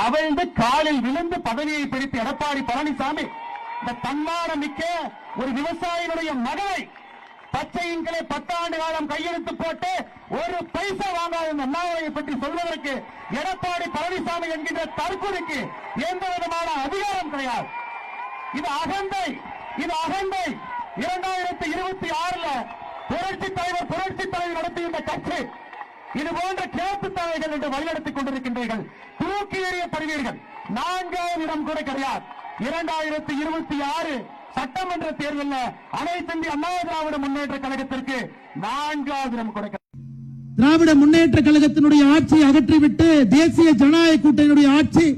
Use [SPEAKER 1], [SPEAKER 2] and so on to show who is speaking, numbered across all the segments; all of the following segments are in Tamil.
[SPEAKER 1] கவிழ்ந்து காலில் விழுந்து பதவியை பிடித்து எடப்பாடி பழனிசாமி இந்த தன்மானம் மிக்க ஒரு விவசாயினுடைய மகளை பச்சையின்களை 10 ஆண்டு காலம் கையெழுத்து போட்டு ஒரு பைசா வாங்காத இந்த அண்ணாமலையை பற்றி சொல்வதற்கு எடப்பாடி பழனிசாமி என்கின்ற தற்கொலைக்கு எந்த விதமான அதிகாரம் கிடையாது. இது அகந்தை, இது அகந்தை. 2026 புரட்சி தலைவர் நடத்துகின்ற கட்சி இது போன்ற கேப்பு தலைவர்கள் என்று வழிநடத்திக் கொண்டிருக்கின்றீர்கள். தூக்கி எறியப்படுவீர்கள். 4வது இடம் கூட கிடையாது. 2026 சட்டமன்ற தேர்தலில் அனைத்து இந்திய அண்ணா திராவிட முன்னேற்ற கழகத்திற்கு 4வது இடம் கூட.
[SPEAKER 2] திராவிட முன்னேற்ற கழகத்தினுடைய ஆட்சியை அகற்றிவிட்டு தேசிய ஜனநாயக கூட்டணியுடைய ஆட்சி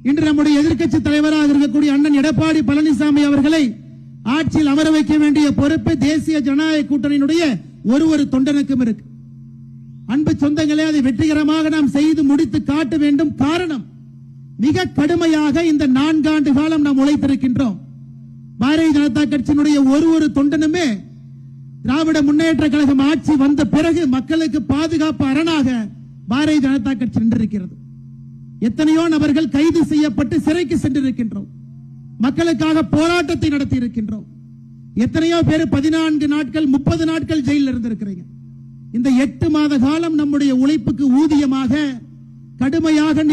[SPEAKER 2] இன்று நம்முடைய எதிர்க்கட்சி தலைவராக இருக்கக்கூடிய அண்ணன் எடப்பாடி பழனிசாமி அவர்களை ஆட்சியில் அமர வைக்க வேண்டிய பொறுப்பு தேசிய ஜனநாயக கூட்டணியினுடைய ஒரு தொண்டனுக்கும் இருக்கு. அன்பு சொந்தங்களே, அதை வெற்றிகரமாக நாம் செய்து முடித்து காட்ட வேண்டும். காரணம், மிக கடுமையாக இந்த 4 ஆண்டு காலம் நாம் உழைத்திருக்கின்றோம். பாரதிய ஜனதா கட்சியினுடைய ஒரு தொண்டனுமே திராவிட முன்னேற்ற கழகம் ஆட்சி வந்த பிறகு மக்களுக்கு பாதுகாப்பு அரணாக பாரதிய ஜனதா கட்சி நின்றிருக்கிறது. எத்தனையோ நபர்கள் கைது செய்யப்பட்டு சிறைக்கு சென்றிருக்கின்றோம். மக்களுக்காக போராட்டத்தை நடத்தி இருக்கின்றோம். எத்தனையோ பேர் 14 நாட்கள் 30 நாட்கள் ஜெயிலில் இருந்திருக்கிறீங்க. இந்த 8 மாத காலம் நம்முடைய உழைப்புக்கு ஊதியமாக கடுமையாக